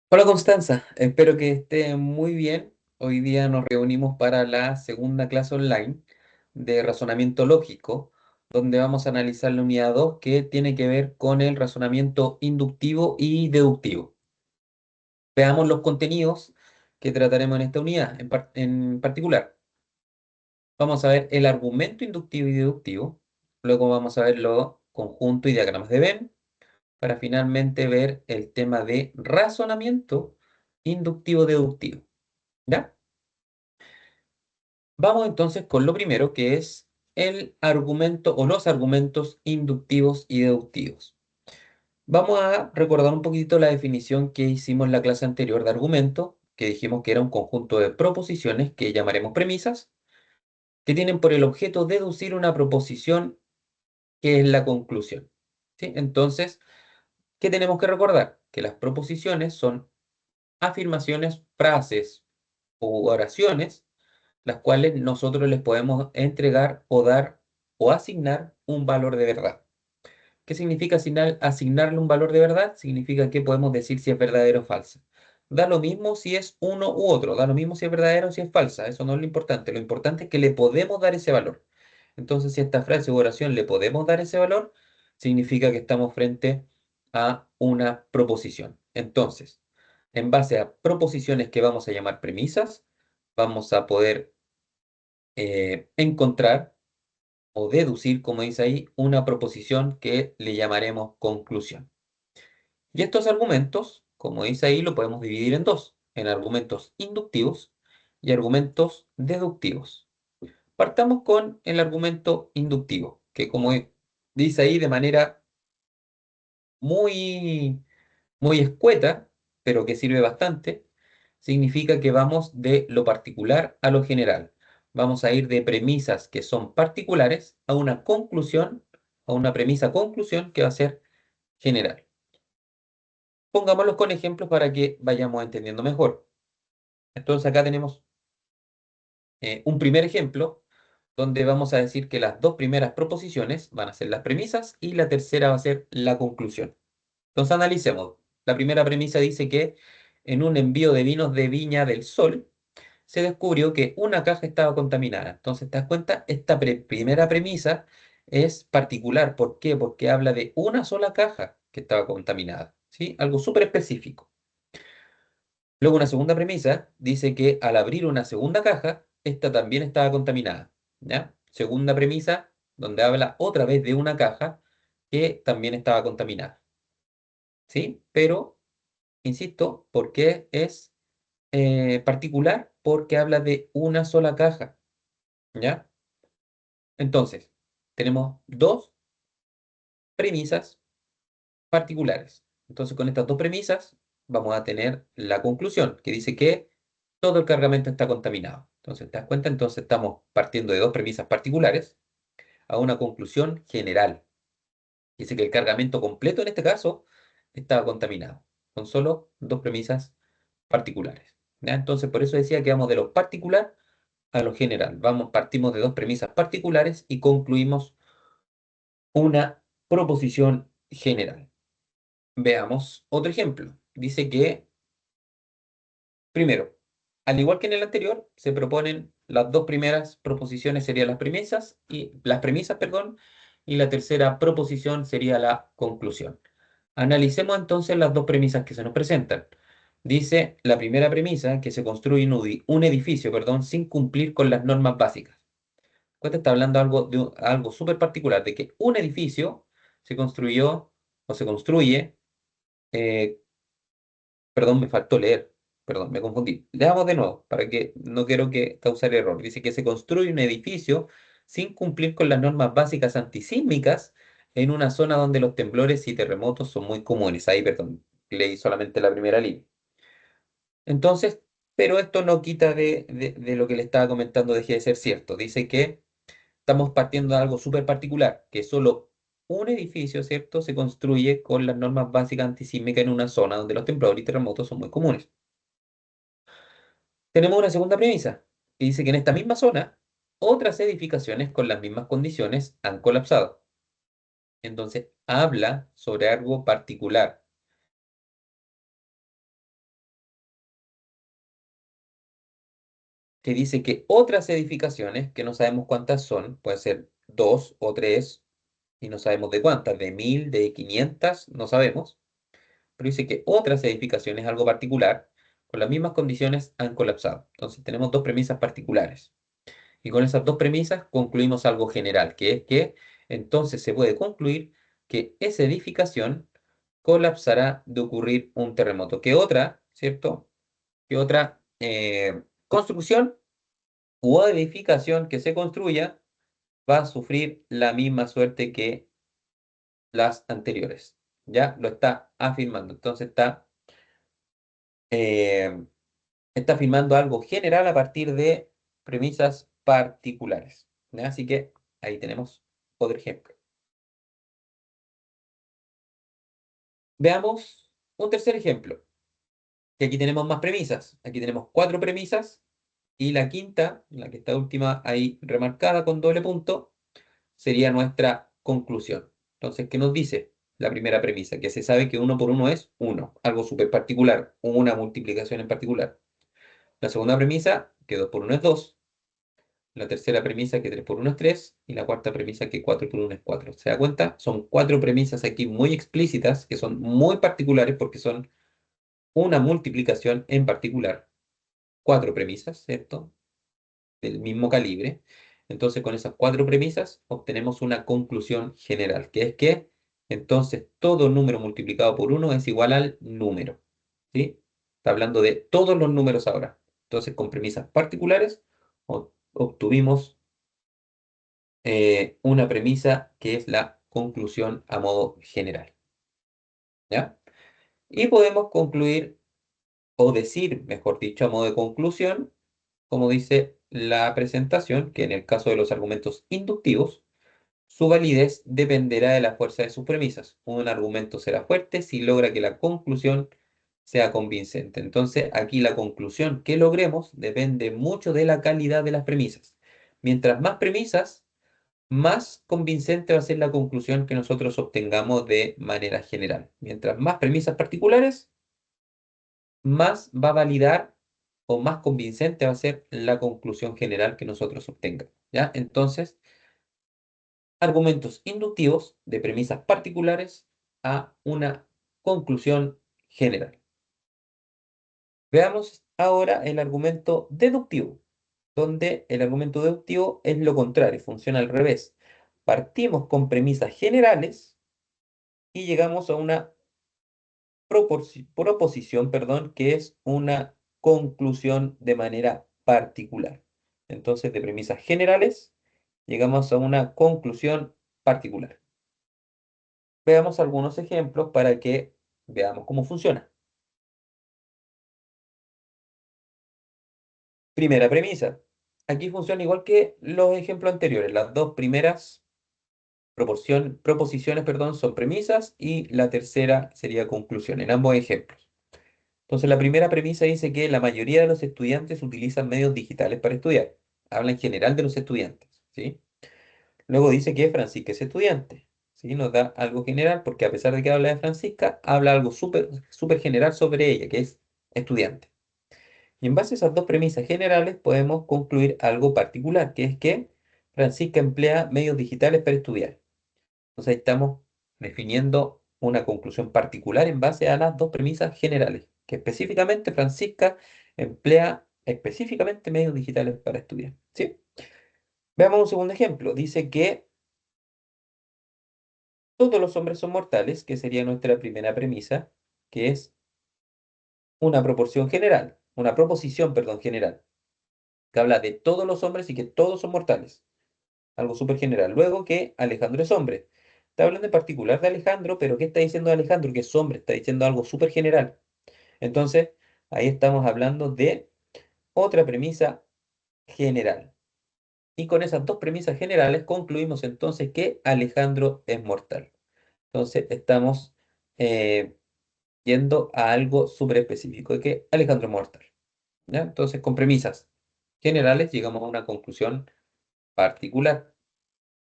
Hola Constanza, espero que esté muy bien. Hoy día nos reunimos para la segunda clase online de razonamiento lógico, donde vamos a analizar la unidad 2 que tiene que ver con el razonamiento inductivo y deductivo. Veamos los contenidos que trataremos en esta unidad en particular. Vamos a ver el argumento inductivo y deductivo, luego vamos a ver los conjuntos y diagramas de Venn, para finalmente ver el tema de razonamiento inductivo-deductivo. ¿Ya? Vamos entonces con lo primero, que es el argumento o los argumentos inductivos y deductivos. Vamos a recordar un poquito la definición que hicimos en la clase anterior de argumento, que dijimos que era un conjunto de proposiciones que llamaremos premisas, que tienen por el objeto deducir una proposición que es la conclusión. ¿Sí? Entonces, ¿qué tenemos que recordar? Que las proposiciones son afirmaciones, frases u oraciones las cuales nosotros les podemos entregar o dar o asignar un valor de verdad. ¿Qué significa asignarle un valor de verdad? Significa que podemos decir si es verdadero o falsa. Da lo mismo si es uno u otro, da lo mismo si es verdadero o si es falsa, eso no es lo importante es que le podemos dar ese valor. Entonces, si a esta frase u oración le podemos dar ese valor, significa que estamos frente a una proposición. Entonces, en base a proposiciones que vamos a llamar premisas, vamos a poder encontrar o deducir, como dice ahí, una proposición que le llamaremos conclusión. Y estos argumentos, como dice ahí, lo podemos dividir en dos, en argumentos inductivos y argumentos deductivos. Partamos con el argumento inductivo, que como dice ahí de manera muy, muy escueta, pero que sirve bastante, significa que vamos de lo particular a lo general. Vamos a ir de premisas que son particulares a una conclusión, a una premisa conclusión que va a ser general. Pongámoslos con ejemplos para que vayamos entendiendo mejor. Entonces acá tenemos un primer ejemplo donde vamos a decir que las dos primeras proposiciones van a ser las premisas y la tercera va a ser la conclusión. Entonces analicemos. La primera premisa dice que en un envío de vinos de Viña del Sol se descubrió que una caja estaba contaminada. Entonces, ¿te das cuenta? Esta primera premisa es particular. ¿Por qué? Porque habla de una sola caja que estaba contaminada. ¿Sí? Algo súper específico. Luego, una segunda premisa dice que al abrir una segunda caja, esta también estaba contaminada. ¿Ya? Segunda premisa, donde habla otra vez de una caja que también estaba contaminada. ¿Sí? Pero insisto, ¿por qué es particular? Porque habla de una sola caja, ¿ya? Entonces, tenemos dos premisas particulares. Entonces, con estas dos premisas vamos a tener la conclusión, que dice que todo el cargamento está contaminado. Entonces, ¿te das cuenta? Entonces, estamos partiendo de dos premisas particulares a una conclusión general. Dice que el cargamento completo, en este caso, estaba contaminado. Son solo dos premisas particulares. ¿Ya? Entonces, por eso decía que vamos de lo particular a lo general. Partimos de dos premisas particulares y concluimos una proposición general. Veamos otro ejemplo. Dice que, primero, al igual que en el anterior, se proponen las dos primeras proposiciones serían las premisas, perdón, y la tercera proposición sería la conclusión. Analicemos entonces las dos premisas que se nos presentan. Dice la primera premisa que se construye un edificio, perdón, sin cumplir con las normas básicas. Cuesta está hablando algo súper particular, de que un edificio se construyó o se construye, eh, perdón, me faltó leer, perdón, me confundí. Leamos de nuevo, para que no quiero que causar error. Dice que se construye un edificio sin cumplir con las normas básicas antisísmicas en una zona donde los temblores y terremotos son muy comunes. Ahí, perdón, leí solamente la primera línea. Entonces, pero esto no quita de lo que le estaba comentando, deje de ser cierto. Dice que estamos partiendo de algo súper particular, que solo un edificio, ¿cierto?, se construye con las normas básicas antisísmicas en una zona donde los temblores y terremotos son muy comunes. Tenemos una segunda premisa, que dice que en esta misma zona, otras edificaciones con las mismas condiciones han colapsado. Entonces, habla sobre algo particular. que dice que otras edificaciones, que no sabemos cuántas son, pueden ser dos o tres, y no sabemos de cuántas, de 1000, de 500, no sabemos, pero dice que otras edificaciones, algo particular, con las mismas condiciones han colapsado. Entonces tenemos dos premisas particulares. Y con esas dos premisas concluimos algo general, que es que entonces se puede concluir que esa edificación colapsará de ocurrir un terremoto. ¿Qué otra, cierto? ¿Qué otra construcción u edificación que se construya va a sufrir la misma suerte que las anteriores? Ya lo está afirmando. Entonces eh, está afirmando algo general a partir de premisas particulares. ¿Ya? Así que ahí tenemos otro ejemplo. Veamos un tercer ejemplo, que aquí tenemos más premisas. Aquí tenemos cuatro premisas y la quinta, la que está última ahí remarcada con doble punto, sería nuestra conclusión. Entonces, ¿qué nos dice la primera premisa? Que se sabe que uno por uno es uno, algo súper particular, una multiplicación en particular. La segunda premisa, que 2 por uno es 2. La tercera premisa, que 3 por uno es 3. Y la cuarta premisa, que 4 por uno es 4. ¿Se da cuenta? Son cuatro premisas aquí muy explícitas, que son muy particulares porque son una multiplicación en particular. Cuatro premisas, ¿cierto? Del mismo calibre. Entonces, con esas cuatro premisas obtenemos una conclusión general, que es que entonces todo número multiplicado por uno es igual al número. ¿Sí? Está hablando de todos los números ahora. Entonces, con premisas particulares obtuvimos una premisa que es la conclusión a modo general. ¿Ya? Y podemos concluir, o decir, mejor dicho, a modo de conclusión, como dice la presentación, que en el caso de los argumentos inductivos, su validez dependerá de la fuerza de sus premisas. Un argumento será fuerte si logra que la conclusión sea convincente. Entonces, aquí la conclusión que logremos depende mucho de la calidad de las premisas. Mientras más premisas, más convincente va a ser la conclusión que nosotros obtengamos de manera general. Mientras más premisas particulares, más va a validar o más convincente va a ser la conclusión general que nosotros obtengamos. ¿Ya? Entonces, argumentos inductivos de premisas particulares a una conclusión general. Veamos ahora el argumento deductivo, donde el argumento deductivo es lo contrario, funciona al revés. Partimos con premisas generales y llegamos a una proposición, perdón, que es una conclusión de manera particular. Entonces, de premisas generales, llegamos a una conclusión particular. Veamos algunos ejemplos para que veamos cómo funciona. Primera premisa. Aquí funciona igual que los ejemplos anteriores. Las dos primeras proposiciones, perdón, son premisas y la tercera sería conclusión en ambos ejemplos. Entonces, la primera premisa dice que la mayoría de los estudiantes utilizan medios digitales para estudiar. Habla en general de los estudiantes, ¿sí? Luego dice que Francisca es estudiante, ¿sí? Nos da algo general porque a pesar de que habla de Francisca, habla algo súper general sobre ella, que es estudiante. Y en base a esas dos premisas generales podemos concluir algo particular, que es que Francisca emplea medios digitales para estudiar. Entonces ahí estamos definiendo una conclusión particular en base a las dos premisas generales, que específicamente Francisca emplea específicamente medios digitales para estudiar. ¿Sí? Veamos un segundo ejemplo. Dice que todos los hombres son mortales, que sería nuestra primera premisa, que es una proporción general, una proposición, perdón, general, que habla de todos los hombres y que todos son mortales. Algo súper general. Luego que Alejandro es hombre. Está hablando en particular de Alejandro, pero ¿qué está diciendo de Alejandro? Que es hombre, está diciendo algo súper general. Entonces, ahí estamos hablando de otra premisa general. Y con esas dos premisas generales concluimos entonces que Alejandro es mortal. Entonces, estamos eh, yendo a algo súper específico, de que Alejandro es mortal. ¿Ya? Entonces, con premisas generales llegamos a una conclusión particular.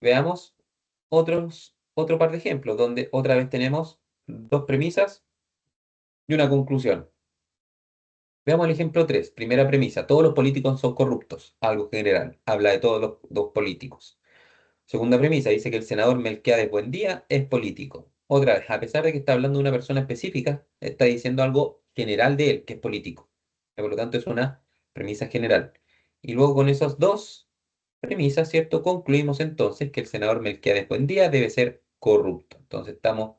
Veamos otro par de ejemplos, donde otra vez tenemos dos premisas y una conclusión. Veamos el ejemplo 3. Primera premisa. Todos los políticos son corruptos. Algo general. Habla de todos los políticos. Segunda premisa. Dice que el senador Melquiades Buendía es político. Otra vez, a pesar de que está hablando de una persona específica, está diciendo algo general de él, que es político. Por lo tanto, es una premisa general. Y luego con esas dos premisas, ¿cierto? Concluimos entonces que el senador Melquiades Buendía debe ser corrupto. Entonces estamos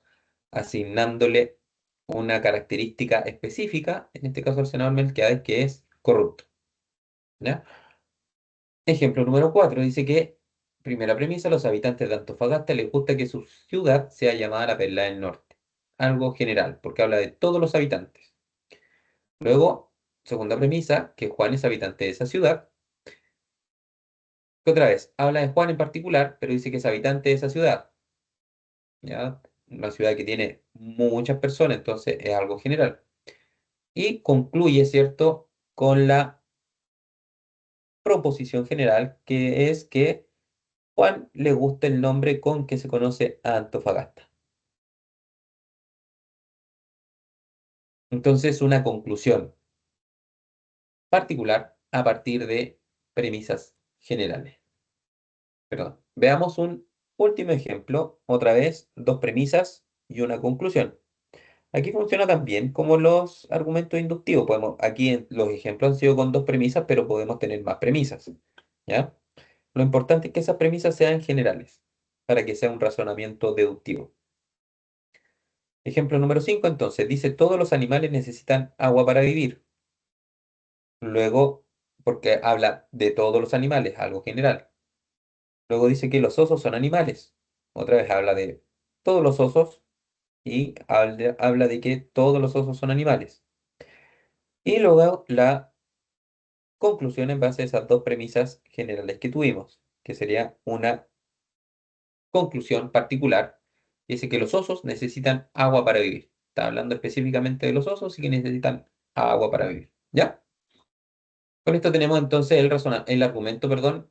asignándole una característica específica, en este caso al senador Melquiades, que es corrupto. ¿Ya? Ejemplo número 4 dice que, primera premisa, los habitantes de Antofagasta les gusta que su ciudad sea llamada la Perla del Norte. Algo general, porque habla de todos los habitantes. Luego, segunda premisa, que Juan es habitante de esa ciudad. Que otra vez, habla de Juan en particular, pero dice que es habitante de esa ciudad. ¿Ya? Una ciudad que tiene muchas personas, entonces es algo general. Y concluye, ¿cierto?, con la proposición general, que es que Juan le gusta el nombre con que se conoce a Antofagasta. Entonces, una conclusión particular a partir de premisas generales. Perdón. Veamos un último ejemplo, otra vez, dos premisas y una conclusión. Aquí funciona también como los argumentos inductivos. Aquí los ejemplos han sido con dos premisas, pero podemos tener más premisas. ¿Ya? Lo importante es que esas premisas sean generales, para que sea un razonamiento deductivo. Ejemplo número 5, entonces, dice, todos los animales necesitan agua para vivir. Luego, porque habla de todos los animales, algo general. Luego dice que los osos son animales. Otra vez habla de todos los osos y habla de que todos los osos son animales. Y luego la conclusión en base a esas dos premisas generales que tuvimos, que sería una conclusión particular. Dice que los osos necesitan agua para vivir. Está hablando específicamente de los osos y que necesitan agua para vivir. ¿Ya? Con esto tenemos entonces el argumento, perdón,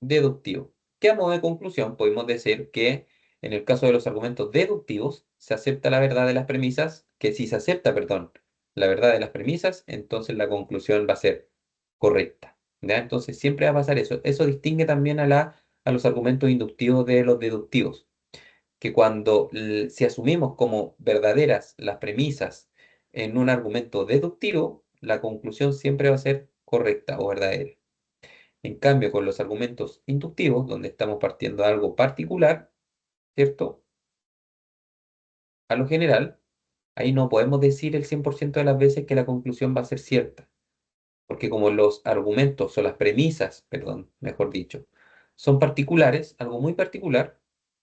deductivo. Que a modo de conclusión podemos decir que en el caso de los argumentos deductivos se acepta la verdad de las premisas, que si se acepta, perdón, la verdad de las premisas, entonces la conclusión va a ser correcta. ¿Ya? Entonces siempre va a pasar eso. Eso distingue también a los argumentos inductivos de los deductivos, que cuando si asumimos como verdaderas las premisas en un argumento deductivo, la conclusión siempre va a ser correcta o verdadera. En cambio, con los argumentos inductivos, donde estamos partiendo de algo particular, ¿cierto? A lo general, ahí no podemos decir el 100% de las veces que la conclusión va a ser cierta, porque como los argumentos o las premisas, perdón, mejor dicho, son particulares, algo muy particular,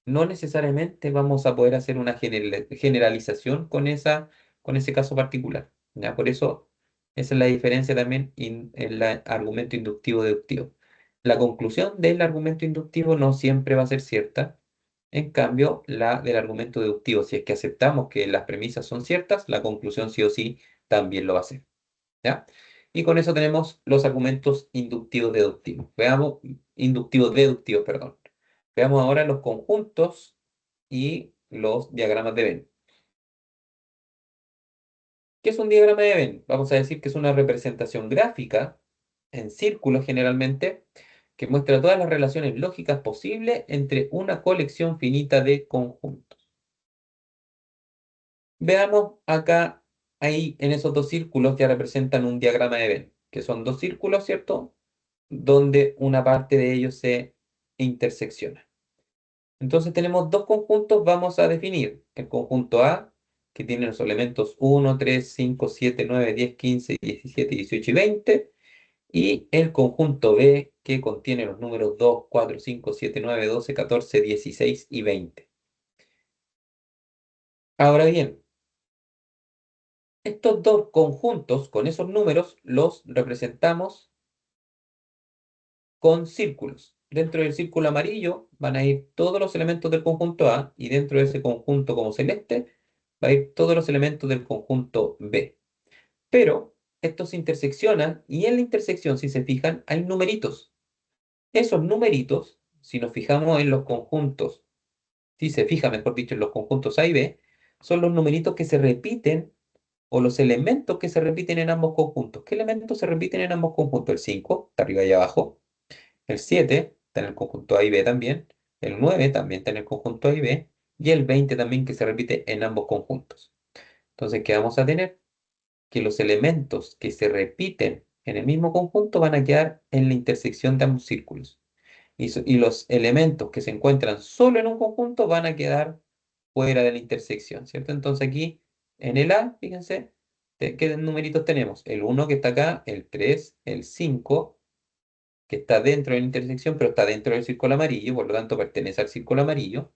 no necesariamente vamos a poder hacer una generalización con ese caso particular. ¿Ya? Por eso, esa es la diferencia también en el argumento inductivo-deductivo. La conclusión del argumento inductivo no siempre va a ser cierta. En cambio, la del argumento deductivo, si es que aceptamos que las premisas son ciertas, la conclusión sí o sí también lo va a ser. ¿Ya? Y con eso tenemos los argumentos inductivos-deductivos. Veamos, inductivos-deductivos, perdón. Veamos ahora los conjuntos y los diagramas de Venn. ¿Qué es un diagrama de Venn? Vamos a decir que es una representación gráfica, en círculos generalmente, que muestra todas las relaciones lógicas posibles entre una colección finita de conjuntos. Veamos acá, ahí en esos dos círculos ya representan un diagrama de Venn, que son dos círculos, ¿cierto? Donde una parte de ellos se intersecciona. Entonces tenemos dos conjuntos, vamos a definir el conjunto A, que tiene los elementos 1, 3, 5, 7, 9, 10, 15, 17, 18 y 20, y el conjunto B, que contiene los números 2, 4, 5, 7, 9, 12, 14, 16 y 20. Ahora bien, estos dos conjuntos con esos números los representamos con círculos. Dentro del círculo amarillo van a ir todos los elementos del conjunto A y dentro de ese conjunto como celeste va a ir todos los elementos del conjunto B. Pero estos se interseccionan y en la intersección, si se fijan, hay numeritos. Esos numeritos, si nos fijamos en los conjuntos, si se fija, mejor dicho, en los conjuntos A y B, son los numeritos que se repiten o los elementos que se repiten en ambos conjuntos. ¿Qué elementos se repiten en ambos conjuntos? El 5 está arriba y abajo. El 7 está en el conjunto A y B también. El 9 también está en el conjunto A y B. Y el 20 también que se repite en ambos conjuntos. Entonces, ¿qué vamos a tener? Que los elementos que se repiten en el mismo conjunto van a quedar en la intersección de ambos círculos. Y los elementos que se encuentran solo en un conjunto van a quedar fuera de la intersección, ¿cierto? Entonces aquí en el A, fíjense, ¿qué numeritos tenemos? El 1 que está acá, el 3, el 5 que está dentro de la intersección, pero está dentro del círculo amarillo, por lo tanto pertenece al círculo amarillo.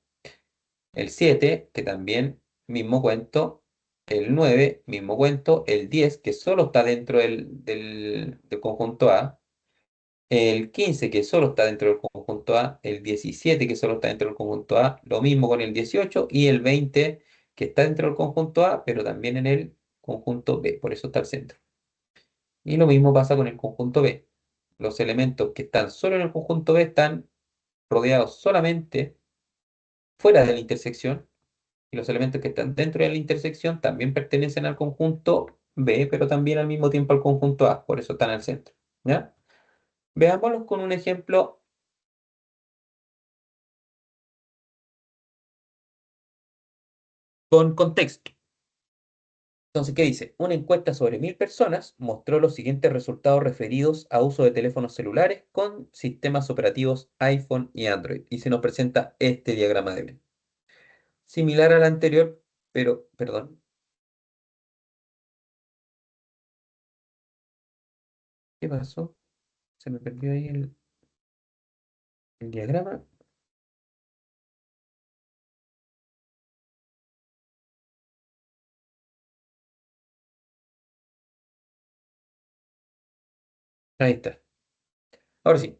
El 7 que también mismo cuento. El 9 mismo cuento. El 10 que solo está dentro del conjunto A. El 15 que solo está dentro del conjunto A, el 17 que solo está dentro del conjunto A, lo mismo con el 18 y el 20 que está dentro del conjunto A, pero también en el conjunto B, por eso está al centro. Y lo mismo pasa con el conjunto B. Los elementos que están solo en el conjunto B están rodeados solamente fuera de la intersección y los elementos que están dentro de la intersección también pertenecen al conjunto B, pero también al mismo tiempo al conjunto A, por eso están al centro. ¿Ya? Veámoslos con un ejemplo con contexto. Entonces, ¿qué dice? Una encuesta sobre 1000 personas mostró los siguientes resultados referidos a uso de teléfonos celulares con sistemas operativos iPhone y Android. Y se nos presenta este diagrama de Venn. Similar al anterior, pero, perdón, ¿qué pasó? Se me perdió ahí el diagrama. Ahí está. Ahora sí,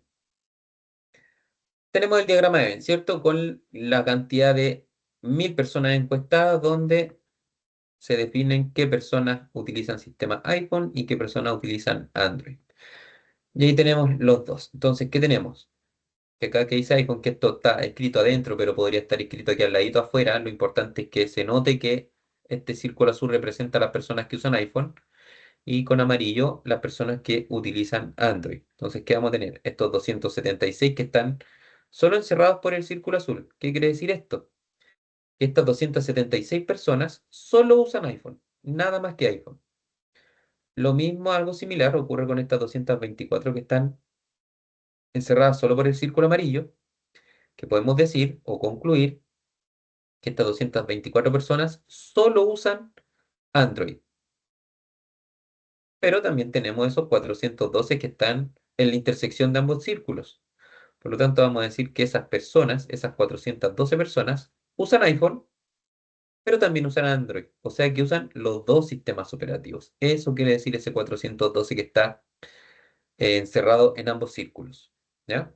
tenemos el diagrama de Venn, ¿cierto? Con la cantidad de 1000 personas encuestadas donde se definen qué personas utilizan sistema iPhone y qué personas utilizan Android. Y ahí tenemos los dos. Entonces, ¿qué tenemos? Que acá que dice iPhone, que esto está escrito adentro, pero podría estar escrito aquí al ladito afuera. Lo importante es que se note que este círculo azul representa a las personas que usan iPhone y con amarillo las personas que utilizan Android. Entonces, ¿qué vamos a tener? Estos 276 que están solo encerrados por el círculo azul. ¿Qué quiere decir esto? Que estas 276 personas solo usan iPhone, nada más que iPhone. Lo mismo, algo similar, ocurre con estas 224 que están encerradas solo por el círculo amarillo, que podemos decir o concluir que estas 224 personas solo usan Android. Pero también tenemos esos 412 que están en la intersección de ambos círculos. Por lo tanto, vamos a decir que esas personas, esas 412 personas, usan iPhone, pero también usan Android. O sea que usan los dos sistemas operativos. Eso quiere decir ese 412 que está encerrado en ambos círculos. ¿Ya?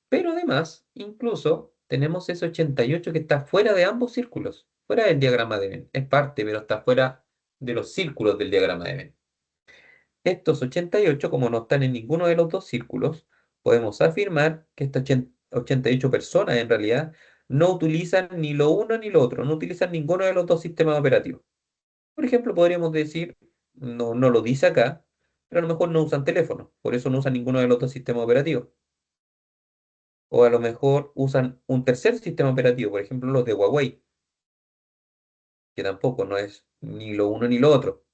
Pero además, incluso tenemos ese 88 que está fuera de ambos círculos, fuera del diagrama de Venn. Es parte, pero está fuera de los círculos del diagrama de Venn. Estos 88, como no están en ninguno de los dos círculos, podemos afirmar que estas 88 personas en realidad no utilizan ni lo uno ni lo otro, no utilizan ninguno de los dos sistemas operativos. Por ejemplo, podríamos decir, no lo dice acá, pero a lo mejor no usan teléfono, por eso no usan ninguno de los dos sistemas operativos. O a lo mejor usan un tercer sistema operativo, por ejemplo los de Huawei, que tampoco no es ni lo uno ni lo otro.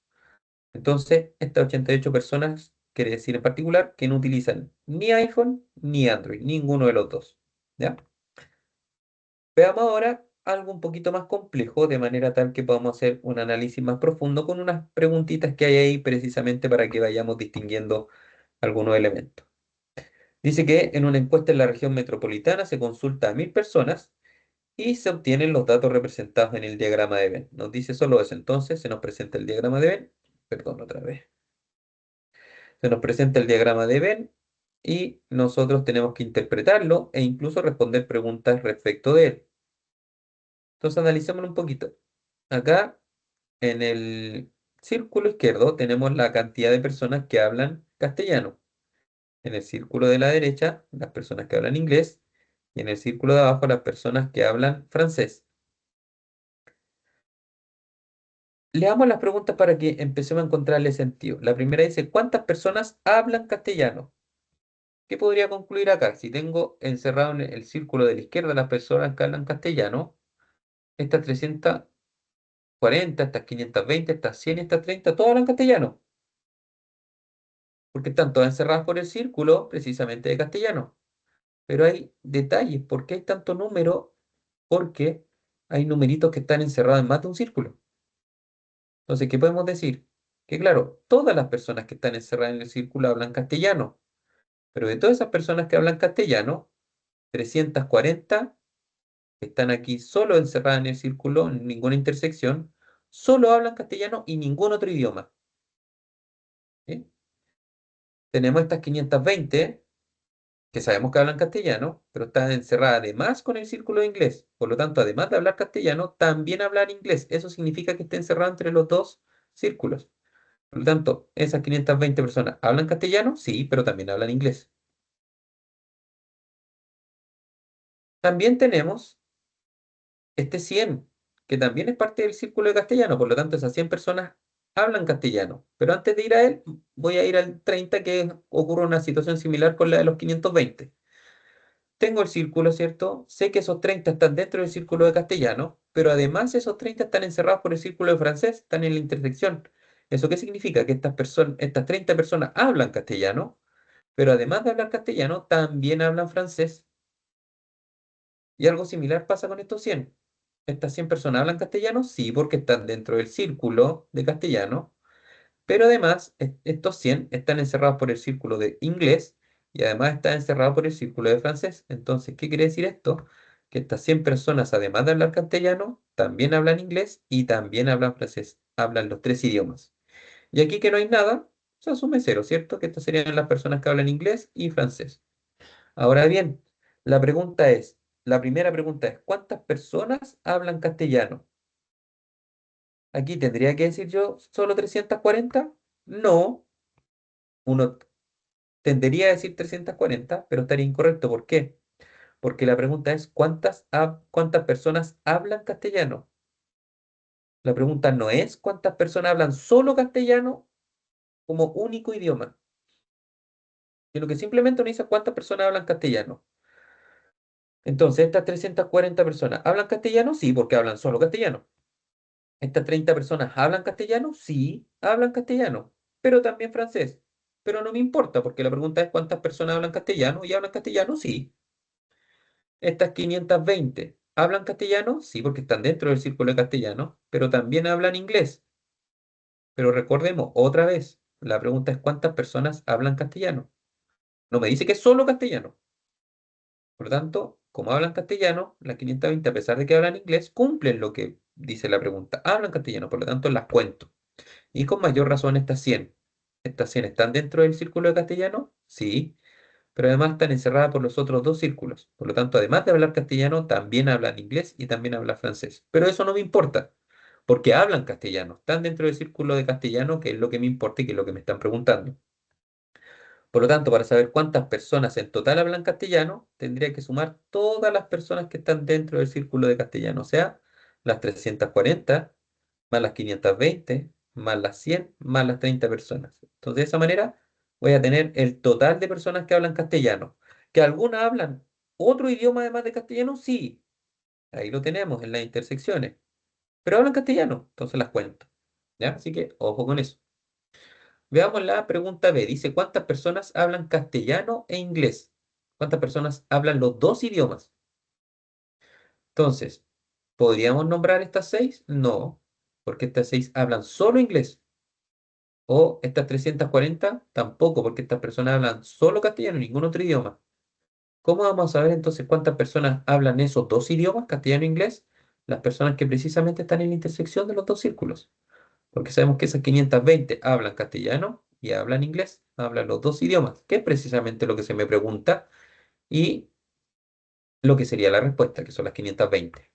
Entonces, estas 88 personas quiere decir en particular que no utilizan ni iPhone ni Android, ninguno de los dos. ¿Ya? Veamos ahora algo un poquito más complejo, de manera tal que podamos hacer un análisis más profundo con unas preguntitas que hay ahí precisamente para que vayamos distinguiendo algunos elementos. Dice que en una encuesta en la región metropolitana se consulta a 1000 personas y se obtienen los datos representados en el diagrama de Venn. Nos dice solo eso. Entonces se nos presenta el diagrama de Venn. Perdón, otra vez. Se nos presenta el diagrama de Venn y nosotros tenemos que interpretarlo e incluso responder preguntas respecto de él. Entonces analicémoslo un poquito. Acá en el círculo izquierdo tenemos la cantidad de personas que hablan castellano. En el círculo de la derecha, las personas que hablan inglés. Y en el círculo de abajo, las personas que hablan francés. Leamos las preguntas para que empecemos a encontrarle sentido. La primera dice, ¿cuántas personas hablan castellano? ¿Qué podría concluir acá? Si tengo encerrado en el círculo de la izquierda las personas que hablan castellano, estas 340, estas 520, estas 100, estas 30, todas hablan castellano, porque están todas encerradas por el círculo precisamente de castellano. Pero hay detalles. ¿Por qué hay tanto número? Porque hay numeritos que están encerrados en más de un círculo. Entonces, ¿qué podemos decir? Que claro, todas las personas que están encerradas en el círculo hablan castellano, pero de todas esas personas que hablan castellano, 340 que están aquí solo encerradas en el círculo, en ninguna intersección, solo hablan castellano y ningún otro idioma. ¿Sí? Tenemos estas 520 que sabemos que hablan castellano, pero están encerradas además con el círculo de inglés. Por lo tanto, además de hablar castellano, también hablan inglés. Eso significa que está encerrado entre los dos círculos. Por lo tanto, esas 520 personas hablan castellano, sí, pero también hablan inglés. También tenemos este 100 que también es parte del círculo de castellano. Por lo tanto, esas 100 personas hablan castellano. Pero antes de ir a él, voy a ir al 30 que ocurre una situación similar con la de los 520. Tengo el círculo, ¿cierto? Sé que esos 30 están dentro del círculo de castellano, pero además esos 30 están encerrados por el círculo de francés, están en la intersección. ¿Eso qué significa? Que estas personas, estas 30 personas hablan castellano, pero además de hablar castellano, también hablan francés. Y algo similar pasa con estos 100. ¿Estas 100 personas hablan castellano? Sí, porque están dentro del círculo de castellano, pero además, estos 100 están encerrados por el círculo de inglés y además están encerrados por el círculo de francés. Entonces, ¿qué quiere decir esto? Que estas 100 personas, además de hablar castellano, también hablan inglés y también hablan francés. Hablan los tres idiomas. Y aquí que no hay nada, se asume cero, ¿cierto? Que estas serían las personas que hablan inglés y francés. Ahora bien, la pregunta es, la primera pregunta es, ¿cuántas personas hablan castellano? Aquí tendría que decir yo, ¿solo 340? No, uno tendería a decir 340, pero estaría incorrecto. ¿Por qué? Porque la pregunta es ¿cuántas personas hablan castellano? La pregunta no es cuántas personas hablan solo castellano como único idioma, sino que simplemente uno dice cuántas personas hablan castellano. Entonces, estas 340 personas, ¿hablan castellano? Sí, porque hablan solo castellano. ¿Estas 30 personas hablan castellano? Sí, hablan castellano, pero también francés. Pero no me importa, porque la pregunta es ¿cuántas personas hablan castellano? ¿Y hablan castellano? Sí. Estas 520 hablan castellano, sí, porque están dentro del círculo de castellano, pero también hablan inglés. Pero recordemos, otra vez, la pregunta es ¿cuántas personas hablan castellano? No me dice que es solo castellano. Por lo tanto, como hablan castellano, las 520, a pesar de que hablan inglés, cumplen lo que dice la pregunta. Hablan castellano, por lo tanto, las cuento. Y con mayor razón estas 100. ¿Estas 100 están dentro del círculo de castellano? Sí, pero además están encerradas por los otros dos círculos. Por lo tanto, además de hablar castellano, también hablan inglés y también hablan francés. Pero eso no me importa, porque hablan castellano, están dentro del círculo de castellano, que es lo que me importa y que es lo que me están preguntando. Por lo tanto, para saber cuántas personas en total hablan castellano, tendría que sumar todas las personas que están dentro del círculo de castellano, o sea, las 340 más las 520 más las 100 más las 30 personas. Entonces, de esa manera voy a tener el total de personas que hablan castellano. ¿Que algunas hablan otro idioma además de castellano? Sí, ahí lo tenemos en las intersecciones. Pero hablan castellano, entonces las cuento. ¿Ya? Así que ojo con eso. Veamos la pregunta B. Dice, ¿cuántas personas hablan castellano e inglés? ¿Cuántas personas hablan los dos idiomas? Entonces, ¿podríamos nombrar estas 6? No, porque estas 6 hablan solo inglés. O estas 340 tampoco, porque estas personas hablan solo castellano, ningún otro idioma. ¿Cómo vamos a saber entonces cuántas personas hablan esos dos idiomas, castellano e inglés? Las personas que precisamente están en la intersección de los dos círculos. Porque sabemos que esas 520 hablan castellano y hablan inglés, hablan los dos idiomas, que es precisamente lo que se me pregunta y lo que sería la respuesta, que son las 520.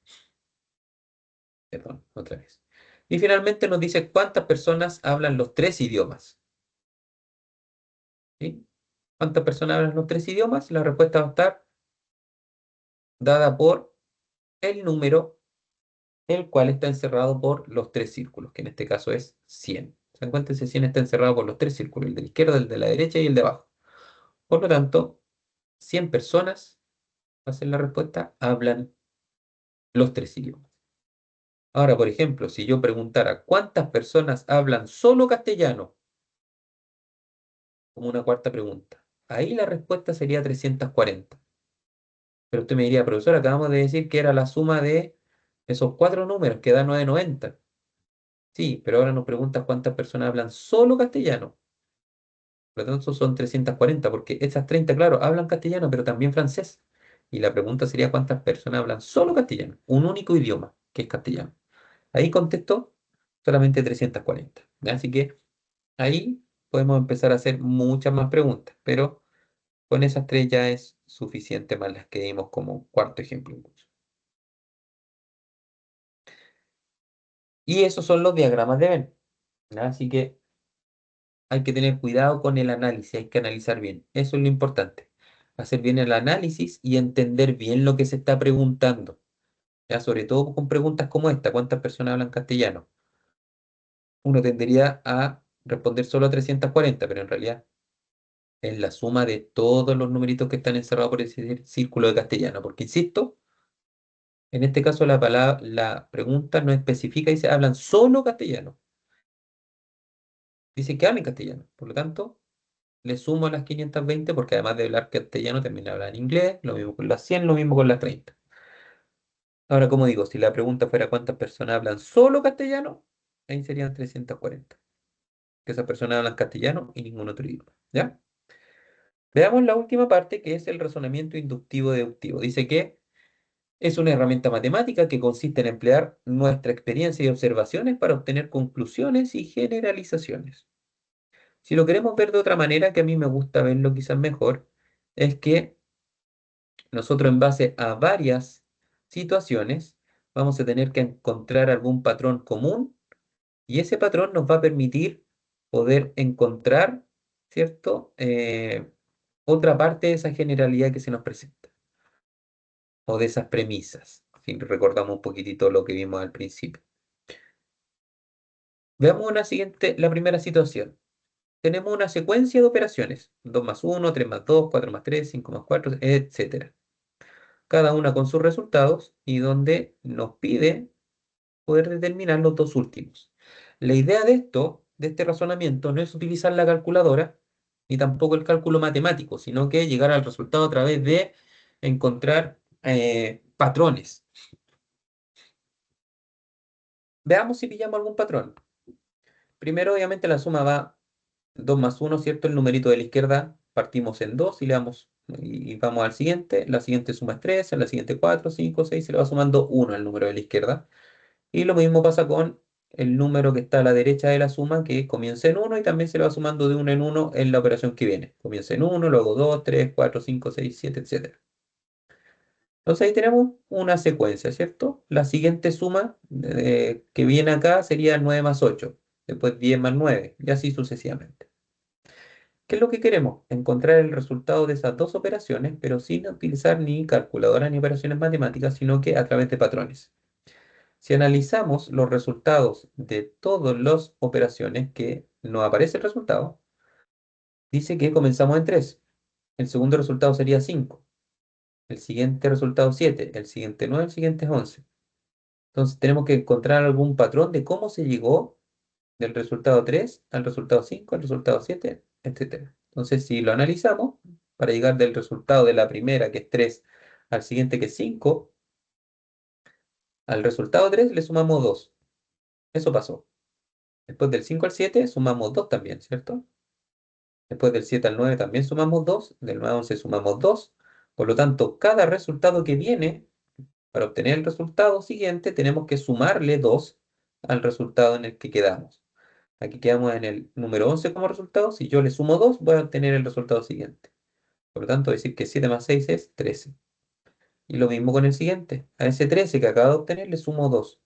Perdón, otra vez. Y finalmente nos dice cuántas personas hablan los tres idiomas. ¿Sí? ¿Cuántas personas hablan los tres idiomas? La respuesta va a estar dada por el número el cual está encerrado por los tres círculos, que en este caso es 100. ¿Se dan cuenta? Ese 100 está encerrado por los tres círculos, el de la izquierda, el de la derecha y el de abajo. Por lo tanto, 100 personas, va a ser la respuesta, hablan los tres idiomas. Ahora, por ejemplo, si yo preguntara cuántas personas hablan solo castellano, como una cuarta pregunta, ahí la respuesta sería 340. Pero usted me diría, profesor, acabamos de decir que era la suma de esos cuatro números, que da 990. Sí, pero ahora nos preguntas cuántas personas hablan solo castellano. Por lo tanto, son 340, porque esas 30, claro, hablan castellano, pero también francés. Y la pregunta sería cuántas personas hablan solo castellano, un único idioma, que es castellano. Ahí contestó solamente 340. ¿Ya? Así que ahí podemos empezar a hacer muchas más preguntas, pero con esas tres ya es suficiente más las que dimos como cuarto ejemplo incluso. Y esos son los diagramas de Venn. ¿Ya? Así que hay que tener cuidado con el análisis, hay que analizar bien. Eso es lo importante. Hacer bien el análisis y entender bien lo que se está preguntando. ¿Ya? Sobre todo con preguntas como esta, ¿cuántas personas hablan castellano? Uno tendería a responder solo a 340, pero en realidad es la suma de todos los numeritos que están encerrados por ese círculo de castellano. Porque, insisto, en este caso la pregunta no especifica y se hablan solo castellano. Dice que hablan castellano. Por lo tanto, le sumo a las 520 porque además de hablar castellano también hablan inglés, lo mismo con las 100, lo mismo con las 30. Ahora, como digo, si la pregunta fuera cuántas personas hablan solo castellano, ahí serían 340. Que esas personas hablan castellano y ningún otro idioma. ¿Ya? Veamos la última parte que es el razonamiento inductivo deductivo. Dice que es una herramienta matemática que consiste en emplear nuestra experiencia y observaciones para obtener conclusiones y generalizaciones. Si lo queremos ver de otra manera, que a mí me gusta verlo quizás mejor, es que nosotros en base a varias situaciones vamos a tener que encontrar algún patrón común y ese patrón nos va a permitir poder encontrar, ¿cierto? Otra parte de esa generalidad que se nos presenta o de esas premisas. Si recordamos un poquitito lo que vimos al principio. Veamos la primera situación. Tenemos una secuencia de operaciones, 2 más 1, 3 más 2, 4 más 3, 5 más 4, etcétera. Cada una con sus resultados y donde nos pide poder determinar los dos últimos. La idea de esto, de este razonamiento, no es utilizar la calculadora ni tampoco el cálculo matemático, sino que llegar al resultado a través de encontrar patrones. Veamos si pillamos algún patrón. Primero, obviamente, la suma va 2 más 1, ¿cierto? El numerito de la izquierda partimos en 2 y le damos y vamos al siguiente. La siguiente suma es 3, en la siguiente 4, 5, 6, se le va sumando 1 al número de la izquierda. Y lo mismo pasa con el número que está a la derecha de la suma, que comienza en 1 y también se le va sumando de 1 en 1 en la operación que viene. Comienza en 1, luego 2, 3, 4, 5, 6, 7, etcétera. Entonces ahí tenemos una secuencia, ¿cierto? La siguiente suma que viene acá sería 9 más 8, después 10 más 9, y así sucesivamente. ¿Qué es lo que queremos? Encontrar el resultado de esas dos operaciones, pero sin utilizar ni calculadora ni operaciones matemáticas, sino que a través de patrones. Si analizamos los resultados de todas las operaciones que nos aparece el resultado, dice que comenzamos en 3. El segundo resultado sería 5. El siguiente resultado 7. El siguiente 9. El siguiente es 11. Entonces tenemos que encontrar algún patrón de cómo se llegó del resultado 3 al resultado 5, al resultado 7, etcétera. Entonces, si lo analizamos, para llegar del resultado de la primera, que es 3, al siguiente, que es 5, al resultado 3 le sumamos 2. Eso pasó. Después del 5 al 7 sumamos 2 también, ¿cierto? Después del 7 al 9 también sumamos 2. Del 9 al 11 sumamos 2. Por lo tanto, cada resultado que viene, para obtener el resultado siguiente, tenemos que sumarle 2 al resultado en el que quedamos. Aquí quedamos en el número 11 como resultado. Si yo le sumo 2, voy a obtener el resultado siguiente. Por lo tanto, decir que 7 más 6 es 13. Y lo mismo con el siguiente. A ese 13 que acabo de obtener le sumo 2.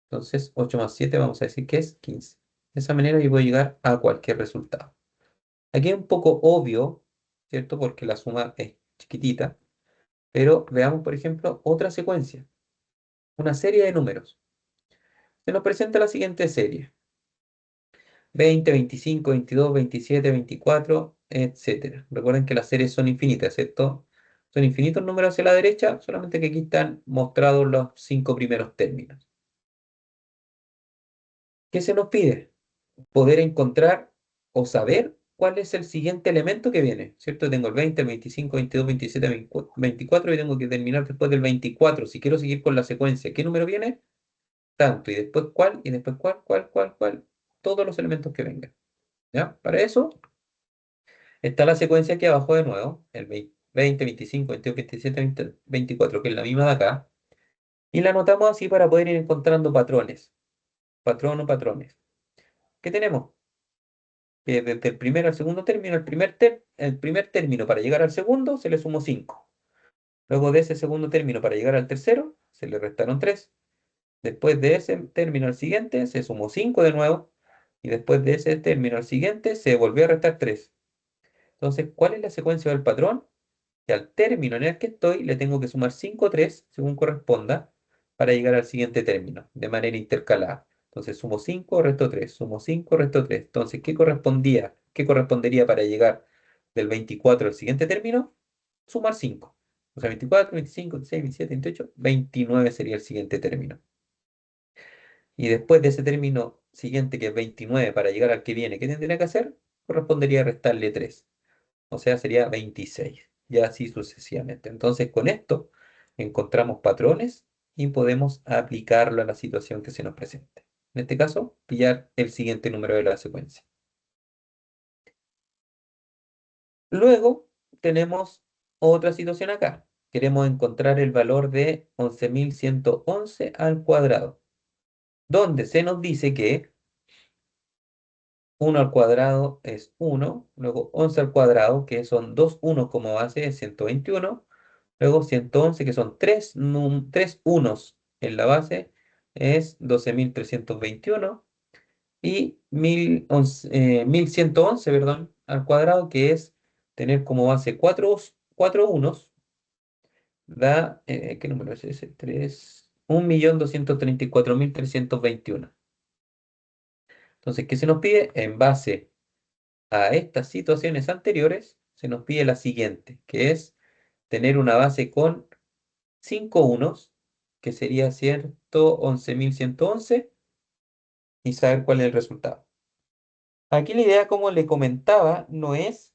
Entonces, 8 más 7 vamos a decir que es 15. De esa manera yo voy a llegar a cualquier resultado. Aquí es un poco obvio, ¿cierto? Porque la suma es chiquitita. Pero veamos, por ejemplo, otra secuencia. Una serie de números. se nos presenta la siguiente serie. 20, 25, 22, 27, 24, etcétera. Recuerden que las series son infinitas, ¿cierto? Son infinitos números hacia la derecha, solamente que aquí están mostrados los 5 primeros términos. ¿Qué se nos pide? Poder encontrar o saber cuál es el siguiente elemento que viene, ¿cierto? Tengo el 20, el 25, 22, 27, 24 y tengo que terminar después del 24. Si quiero seguir con la secuencia, ¿qué número viene? Tanto, y después cuál, y después cuál, todos los elementos que vengan. ¿Ya? Para eso está la secuencia aquí abajo de nuevo, el 20, 25, 22, 27, 20, 24, que es la misma de acá, y la anotamos así para poder ir encontrando patrones, patrón o patrones. ¿Qué tenemos? Que desde el primer al segundo término, el primer término para llegar al segundo se le sumó 5. Luego de ese segundo término para llegar al tercero, se le restaron 3. Después de ese término al siguiente, se sumó 5 de nuevo. Y después de ese término al siguiente, se volvió a restar 3. Entonces, ¿cuál es la secuencia del patrón? Que al término en el que estoy le tengo que sumar 5 o 3 según corresponda para llegar al siguiente término de manera intercalada. Entonces sumo 5, resto 3, sumo 5, resto 3. Entonces, ¿qué correspondería para llegar del 24 al siguiente término? Sumar 5. O sea, 24, 25, 26, 27, 28, 29 sería el siguiente término. Y después de ese término siguiente, que es 29, para llegar al que viene, ¿qué tendría que hacer? Correspondería restarle 3. O sea, sería 26, y así sucesivamente. Entonces, con esto encontramos patrones y podemos aplicarlo a la situación que se nos presente. En este caso, pillar el siguiente número de la secuencia. Luego tenemos otra situación acá. Queremos encontrar el valor de 11.111 al cuadrado, donde se nos dice que 1 al cuadrado es 1, luego 11 al cuadrado, que son 2 unos como base, es 121. Luego 111, que son 3 unos en la base, es 12.321. Y 1111, perdón, al cuadrado, que es tener como base 4 unos, da, ¿qué número es ese? 1.234.321. Entonces, ¿qué se nos pide? En base a estas situaciones anteriores, se nos pide la siguiente, que es tener una base con 5 unos, que sería cierto 11.111, y saber cuál es el resultado. Aquí la idea, como le comentaba, no es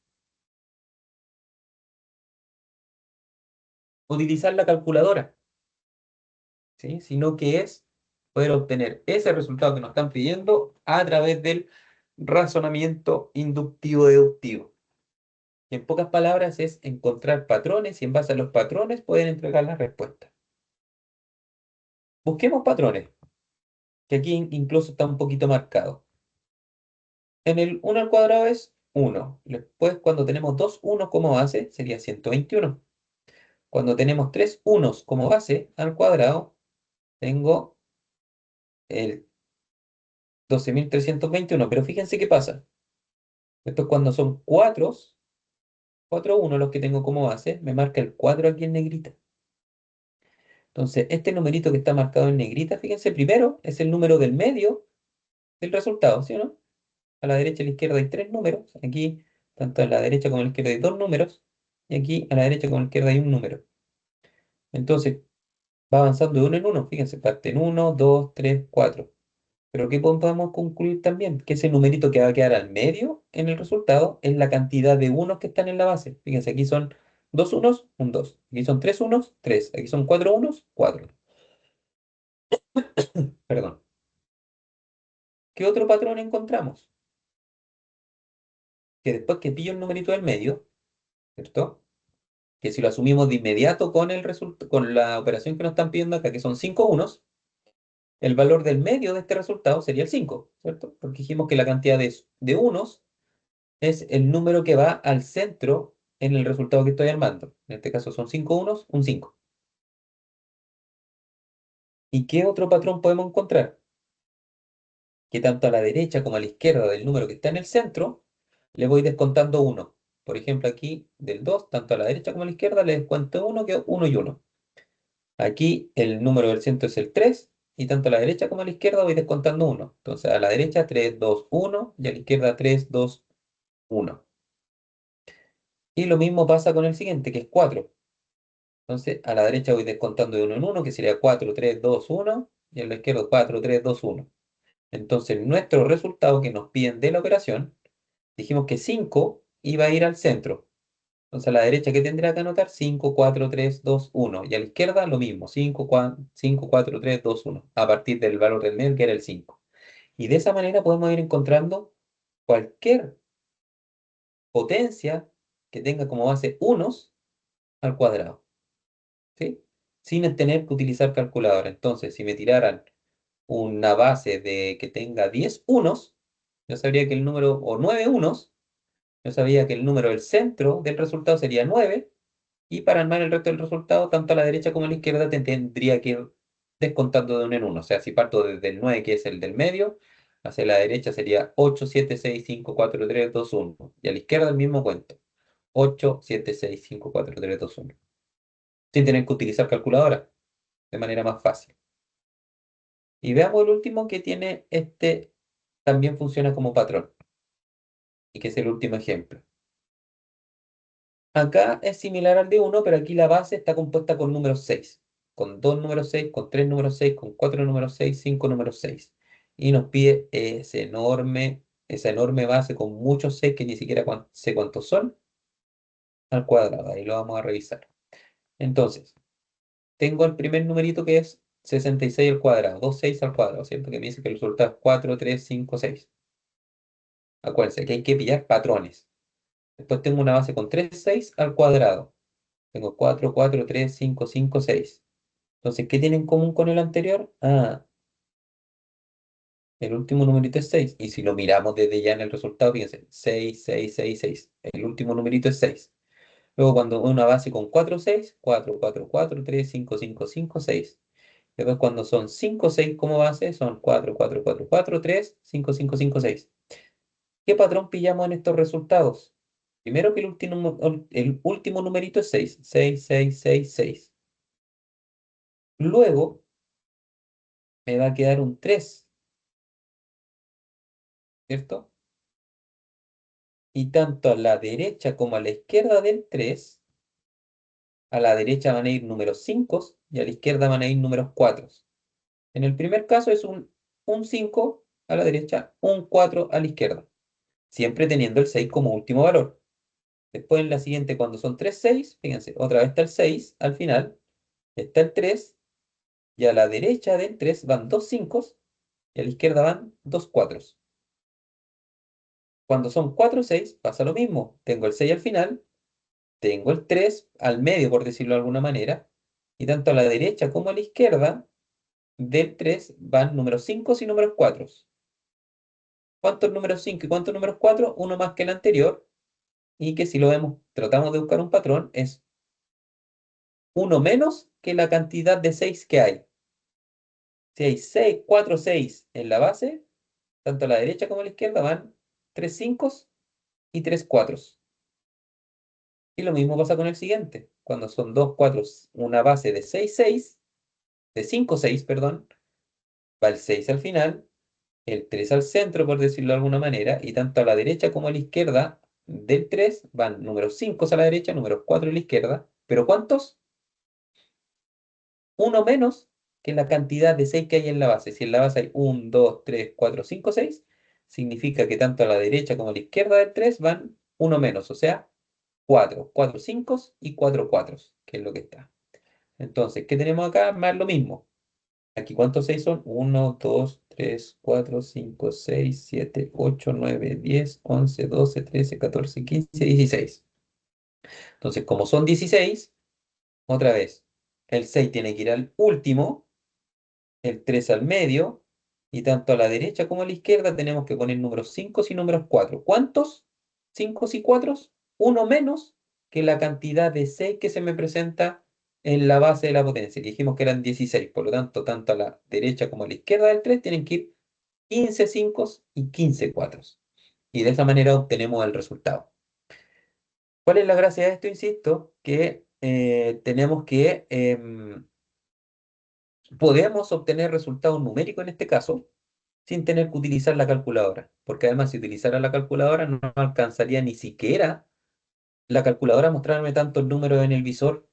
utilizar la calculadora, ¿sí? Sino que es poder obtener ese resultado que nos están pidiendo a través del razonamiento inductivo-deductivo. Y en pocas palabras es encontrar patrones y en base a los patrones poder entregar las respuestas. Busquemos patrones, que aquí incluso está un poquito marcado. En el 1 al cuadrado es 1. Después, cuando tenemos 2 unos como base, sería 121. Cuando tenemos 3 unos como base al cuadrado, tengo el 12.321. Pero fíjense qué pasa. Esto es cuando son 4 unos los que tengo como base, me marca el 4 aquí en negrita. Entonces, este numerito que está marcado en negrita, fíjense, primero es el número del medio del resultado, ¿sí o no? A la derecha y a la izquierda hay 3 números. Aquí, tanto a la derecha como a la izquierda hay 2 números. Y aquí, a la derecha como a la izquierda hay un número. Entonces, va avanzando de uno en uno. Fíjense, parte en 1, 2, 3, 4. Pero ¿qué podemos concluir también? Que ese numerito que va a quedar al medio en el resultado es la cantidad de unos que están en la base. Fíjense, aquí son 2 unos, un 2. Aquí son 3 unos, 3. Aquí son 4 unos, 4. Perdón. ¿Qué otro patrón encontramos? Que después que pillo el numerito del medio, ¿cierto? Que si lo asumimos de inmediato con con la operación que nos están pidiendo acá, que son 5 unos, el valor del medio de este resultado sería el 5, ¿cierto? Porque dijimos que la cantidad de unos es el número que va al centro en el resultado que estoy armando. En este caso son 5 unos, un 5. ¿Y qué otro patrón podemos encontrar? Que tanto a la derecha como a la izquierda del número que está en el centro, le voy descontando 1. Por ejemplo, aquí del 2, tanto a la derecha como a la izquierda, le descuento 1, que es 1 y 1. Aquí el número del centro es el 3, y tanto a la derecha como a la izquierda voy descontando 1. Entonces a la derecha 3, 2, 1 y a la izquierda 3, 2, 1. Y lo mismo pasa con el siguiente, que es 4. Entonces a la derecha voy descontando de 1 en 1, que sería 4, 3, 2, 1, y a la izquierda 4, 3, 2, 1. Entonces nuestro resultado que nos piden de la operación, dijimos que 5 iba a ir al centro. Entonces a la derecha, ¿qué tendría que anotar? 5, 4, 3, 2, 1. Y a la izquierda lo mismo, 5, 4, 3, 2, 1. A partir del valor del medio, que era el 5. Y de esa manera podemos ir encontrando cualquier potencia que tenga como base unos al cuadrado, ¿sí? Sin tener que utilizar calculadora. Entonces, si me tiraran una base de que tenga 10 unos, yo sabría que el número, o 9 unos, yo sabía que el número del centro del resultado sería 9. Y para armar el resto del resultado, tanto a la derecha como a la izquierda tendría que ir descontando de uno en uno. O sea, si parto desde el 9, que es el del medio, hacia la derecha sería 8, 7, 6, 5, 4, 3, 2, 1. Y a la izquierda el mismo cuento. 8, 7, 6, 5, 4, 3, 2, 1. Sin tener que utilizar calculadora, de manera más fácil. Y veamos el último que tiene este, también funciona como patrón. Y que es el último ejemplo. Acá es similar al de uno, pero aquí la base está compuesta con números 6, con dos números 6, con tres números 6, con cuatro números 6, cinco números 6. Y nos pide esa enorme base con muchos 6 que ni siquiera sé cuántos son al cuadrado. Ahí lo vamos a revisar. Entonces, tengo el primer numerito que es 66 al cuadrado, 2 6 al cuadrado, ¿cierto? Que me dice que el resultado es 4, 3, 5, 6. Acuérdense que hay que pillar patrones. Después tengo una base con 3 6 al cuadrado. Tengo 4, 4, 3, 5, 5, 6. Entonces, ¿qué tiene en común con el anterior? Ah, el último numerito es 6. Y si lo miramos desde ya en el resultado, fíjense, 6, 6, 6, 6. El último numerito es 6. Luego, cuando una base con 4, 6, 4, 4, 4, 3, 5, 5, 5, 6. Después, cuando son 5, 6 como base, son 4, 4, 4, 4, 3, 5, 5, 5, 6. ¿Qué patrón pillamos en estos resultados? Primero que el último numerito es 6. 6, 6, 6, 6. Luego, me va a quedar un 3, ¿cierto? Y tanto a la derecha como a la izquierda del 3, a la derecha van a ir números 5 y a la izquierda van a ir números 4. En el primer caso es un 5 a la derecha, un 4 a la izquierda, siempre teniendo el 6 como último valor. Después en la siguiente, cuando son 3 6, fíjense, otra vez está el 6 al final, está el 3 y a la derecha del 3 van dos 5 y a la izquierda van dos 4. Cuando son 4 6 pasa lo mismo, tengo el 6 al final. Tengo el 3 al medio, por decirlo de alguna manera, y tanto a la derecha como a la izquierda del 3 van números 5 y números 4. ¿Cuántos números 5 y cuántos números 4? Uno más que el anterior, y que si lo vemos, tratamos de buscar un patrón, es uno menos que la cantidad de 6 que hay. Si hay 6, 4, 6 en la base, tanto a la derecha como a la izquierda van 3 5 y 3 4. Y lo mismo pasa con el siguiente. Cuando son 2 4, una base de 6 6, de 5 6, perdón, va el 6 al final, el 3 al centro, por decirlo de alguna manera, y tanto a la derecha como a la izquierda del 3 van números 5 a la derecha, números 4 a la izquierda, pero ¿cuántos? Uno menos que la cantidad de 6 que hay en la base. Si en la base hay 1, 2, 3, 4, 5, 6, significa que tanto a la derecha como a la izquierda del 3 van uno menos, o sea, 4, 4 5 y 4 4, que es lo que está. Entonces, ¿qué tenemos acá? Más lo mismo. Aquí, ¿cuántos 6 son? Uno, 2, 3, 4, 5, 6, 7, 8, 9, 10, 11, 12, 13, 14, 15, 16. Entonces, como son 16, otra vez, el 6 tiene que ir al último, el 3 al medio, y tanto a la derecha como a la izquierda tenemos que poner números 5 y números 4. ¿Cuántos? 5 y 4, uno menos que la cantidad de 6 que se me presenta en la base de la potencia, que dijimos que eran 16. Por lo tanto, tanto a la derecha como a la izquierda del 3 tienen que ir 15 5 y 15 4. Y de esa manera obtenemos el resultado. ¿Cuál es la gracia de esto? Insisto, que tenemos que Podemos obtener resultados numéricos en este caso sin tener que utilizar la calculadora, porque además si utilizara la calculadora no alcanzaría ni siquiera la calculadora a mostrarme tantos números en el visor.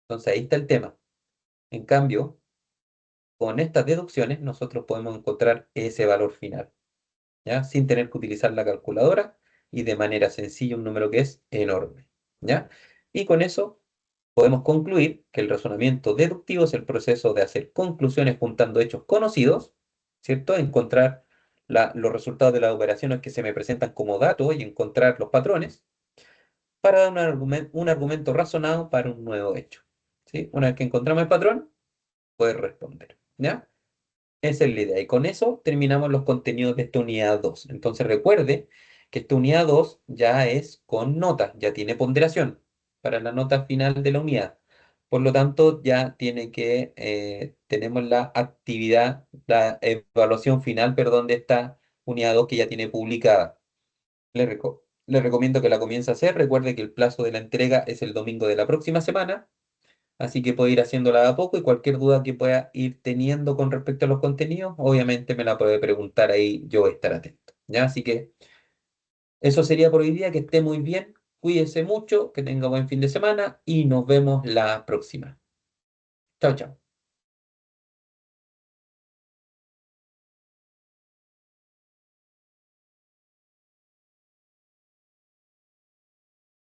Entonces ahí está el tema. En cambio, con estas deducciones nosotros podemos encontrar ese valor final, ¿ya? Sin tener que utilizar la calculadora y de manera sencilla un número que es enorme, ¿ya? Y con eso podemos concluir que el razonamiento deductivo es el proceso de hacer conclusiones juntando hechos conocidos, ¿cierto? Encontrar los resultados de las operaciones que se me presentan como datos y encontrar los patrones para dar un argumento razonado para un nuevo hecho, ¿sí? Una vez que encontramos el patrón, poder responder, ¿ya? Esa es la idea. Y con eso terminamos los contenidos de esta unidad 2. Entonces recuerde que esta unidad 2 ya es con nota, ya tiene ponderación para la nota final de la unidad. Por lo tanto, ya tiene que, tenemos la actividad, la evaluación final, perdón, de esta unidad 2 que ya tiene publicada. Le recomiendo que la comience a hacer. Recuerde que el plazo de la entrega es el domingo de la próxima semana. Así que puede ir haciéndola de a poco y cualquier duda que pueda ir teniendo con respecto a los contenidos, obviamente me la puede preguntar ahí, yo voy a estar atento. ¿Ya? Así que eso sería por hoy día, que esté muy bien, cuídese mucho, que tenga buen fin de semana y nos vemos la próxima. Chao, chao.